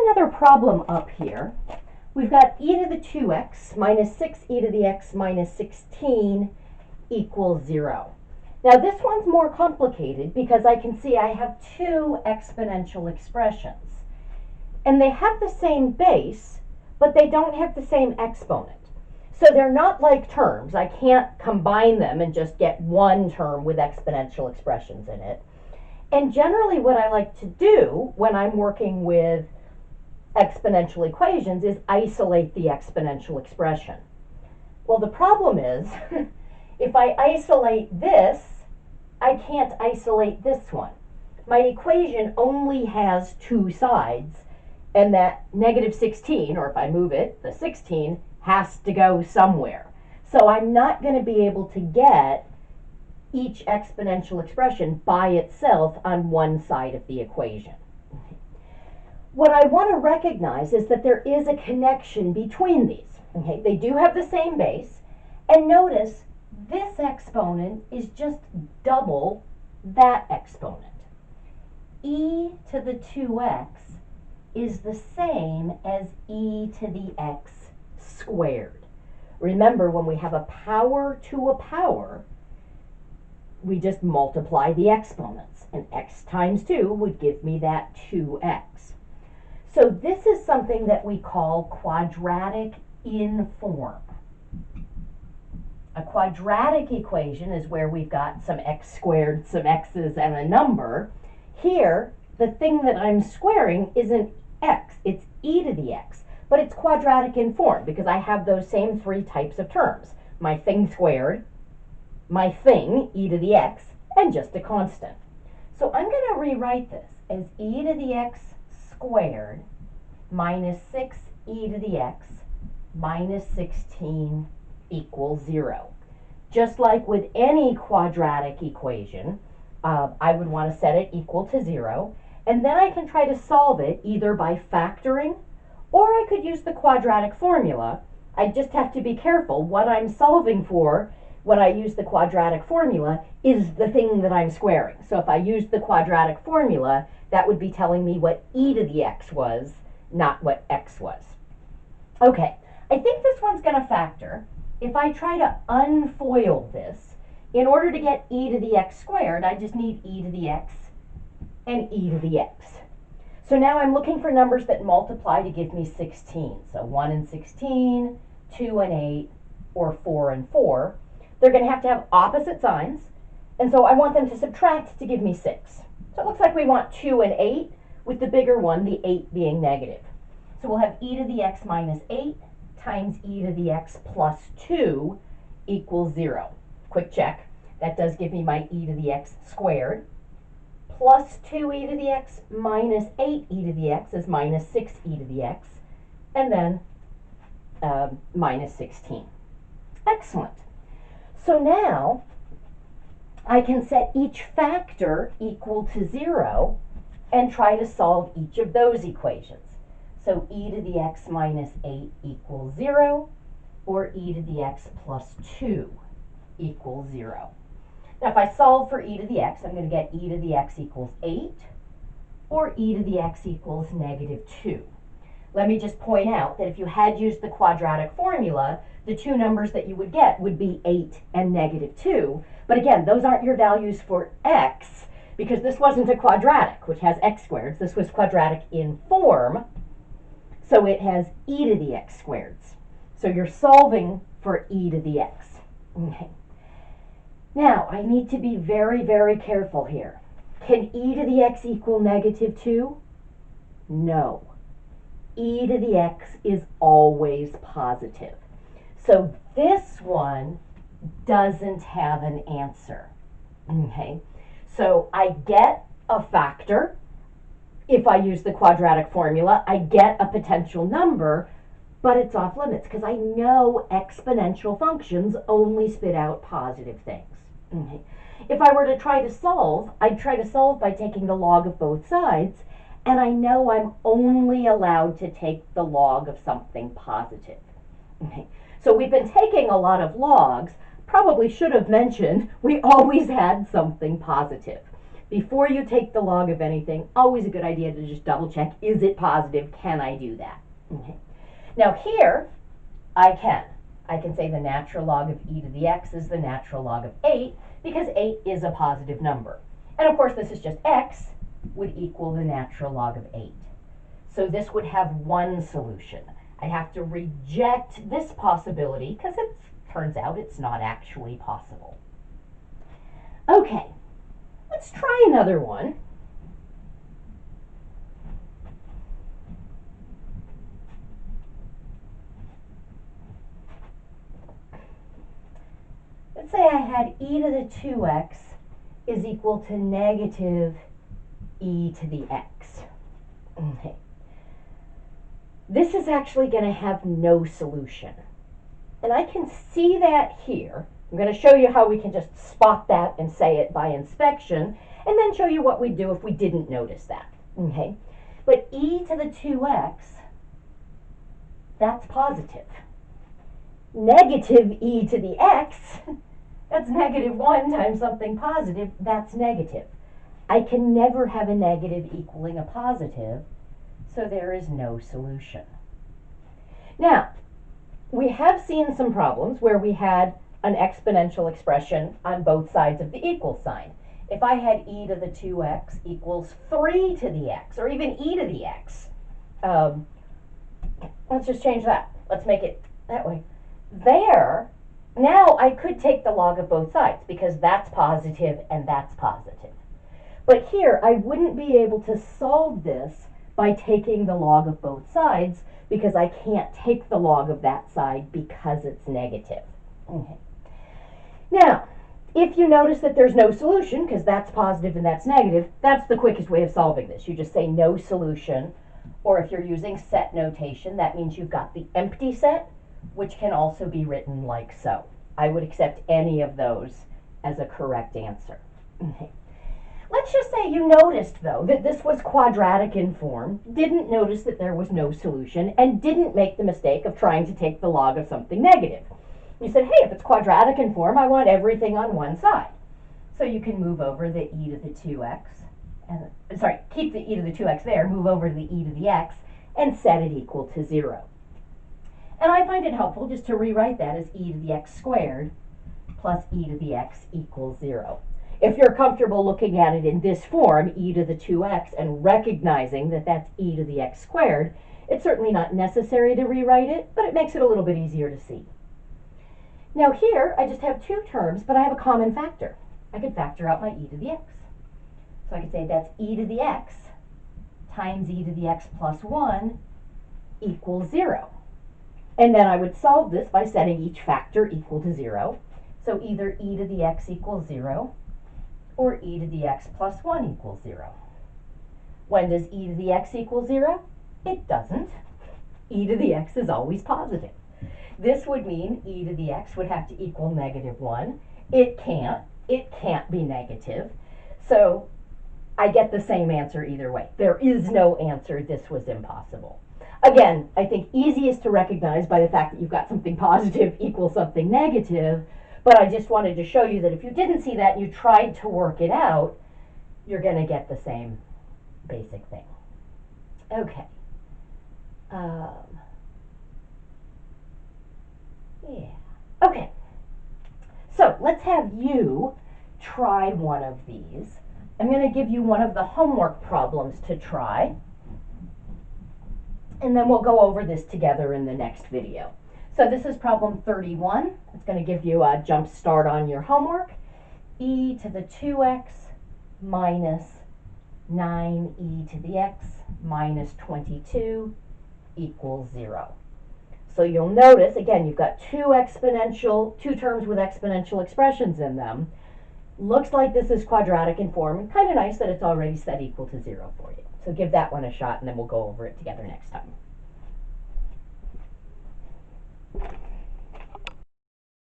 another problem up here. We've got e to the 2x minus 6e to the x minus 16 equals 0. Now this one's more complicated because I can see I have two exponential expressions. And they have the same base, but they don't have the same exponent. So they're not like terms. I can't combine them and just get one term with exponential expressions in it. And generally what I like to do when I'm working with exponential equations is isolate the exponential expression. Well, the problem is, if I isolate this, I can't isolate this one. My equation only has two sides, and that negative 16, or if I move it, the 16, has to go somewhere. So I'm not going to be able to get each exponential expression by itself on one side of the equation. What I want to recognize is that there is a connection between these. Okay, they do have the same base, and notice this exponent is just double that exponent. E to the 2x is the same as e to the x squared. Remember, when we have a power to a power, we just multiply the exponents, and x times 2 would give me that 2x. So this is something that we call quadratic in form. A quadratic equation is where we've got some x squared, some x's, and a number. Here, the thing that I'm squaring isn't x, it's e to the x, but it's quadratic in form because I have those same three types of terms. My thing squared, my thing, e to the x, and just a constant. So I'm going to rewrite this as e to the x squared minus 6e to the x minus 16 equals 0. Just like with any quadratic equation, I would want to set it equal to 0, and then I can try to solve it either by factoring, or I could use the quadratic formula. I just have to be careful. What I'm solving for when I use the quadratic formula is the thing that I'm squaring. So if I used the quadratic formula, that would be telling me what e to the x was, not what x was. Okay, I think this one's going to factor. If I try to unfoil this, in order to get e to the x squared, I just need e to the x and e to the x. So now I'm looking for numbers that multiply to give me 16. So 1 and 16, 2 and 8, or 4 and 4. They're going to have opposite signs, and so I want them to subtract to give me 6. So it looks like we want 2 and 8, with the bigger one, the 8, being negative. So we'll have e to the x minus 8 times e to the x plus 2 equals 0. Quick check. That does give me my e to the x squared. Plus 2e to the x minus 8e to the x is minus 6e to the x. And then minus 16. Excellent. So now I can set each factor equal to 0 and try to solve each of those equations. So e to the x minus 8 equals 0, or e to the x plus 2 equals 0. Now if I solve for e to the x, I'm going to get e to the x equals 8, or e to the x equals negative 2. Let me just point out that if you had used the quadratic formula, the two numbers that you would get would be 8 and negative 2. But again, those aren't your values for x, because this wasn't a quadratic, which has x squareds. This was quadratic in form, so it has e to the x squareds. So you're solving for e to the x. Okay. Now, I need to be very, very careful here. Can e to the x equal negative 2? No. E to the x is always positive. So this one doesn't have an answer. Okay. So I get a factor. If I use the quadratic formula, I get a potential number, but it's off limits because I know exponential functions only spit out positive things. Okay. If I were to try to solve, I'd try to solve by taking the log of both sides, and I know I'm only allowed to take the log of something positive. Okay. So we've been taking a lot of logs. Probably should have mentioned we always had something positive. Before you take the log of anything, always a good idea to just double check, is it positive? Can I do that? Okay. Now here, I can say the natural log of e to the x is the natural log of 8, because 8 is a positive number. And of course, this is just x would equal the natural log of 8. So this would have one solution. I have to reject this possibility because it turns out it's not actually possible. Okay, let's try another one. Let's say I had e to the 2x is equal to negative e to the x. Okay. This is actually going to have no solution. And I can see that here. I'm going to show you how we can just spot that and say it by inspection, and then show you what we'd do if we didn't notice that. Okay? But e to the 2x, that's positive. Negative e to the x, that's negative 1 times something positive, that's negative. I can never have a negative equaling a positive, so there is no solution. Now, we have seen some problems where we had an exponential expression on both sides of the equal sign. If I had e to the 2x equals 3 to the x, or even e to the x, let's just change that. Let's make it that way. There, now I could take the log of both sides because that's positive and that's positive. But here, I wouldn't be able to solve this by taking the log of both sides because I can't take the log of that side because it's negative. Okay. Now, if you notice that there's no solution because that's positive and that's negative, that's the quickest way of solving this. You just say no solution, or if you're using set notation, that means you've got the empty set, which can also be written like so. I would accept any of those as a correct answer. Okay. Let's just say you noticed, though, that this was quadratic in form, didn't notice that there was no solution, and didn't make the mistake of trying to take the log of something negative. You said, hey, if it's quadratic in form, I want everything on one side. So you can move over the e to the 2x, and, sorry, keep the e to the 2x there, move over to the e to the x, and set it equal to 0. And I find it helpful just to rewrite that as e to the x squared plus e to the x equals 0. If you're comfortable looking at it in this form, e to the 2x, and recognizing that that's e to the x squared, it's certainly not necessary to rewrite it, but it makes it a little bit easier to see. Now here, I just have two terms, but I have a common factor. I could factor out my e to the x. So I could say that's e to the x times e to the x plus 1 equals 0. And then I would solve this by setting each factor equal to 0. So either e to the x equals 0, or e to the x plus 1 equals 0. When does e to the x equal 0? It doesn't. E to the x is always positive. This would mean e to the x would have to equal negative 1. It can't be negative. So I get the same answer either way. There is no answer. This was impossible. Again, I think easiest to recognize by the fact that you've got something positive equals something negative, but I just wanted to show you that if you didn't see that and you tried to work it out, you're going to get the same basic thing. Okay. Yeah. Okay. So let's have you try one of these. I'm going to give you one of the homework problems to try, and then we'll go over this together in the next video. So this is problem 31. It's going to give you a jump start on your homework. E to the 2x minus 9e to the x minus 22 equals 0. So you'll notice, again, you've got two terms with exponential expressions in them. Looks like this is quadratic in form, and kind of nice that it's already set equal to 0 for you. So give that one a shot, and then we'll go over it together next time.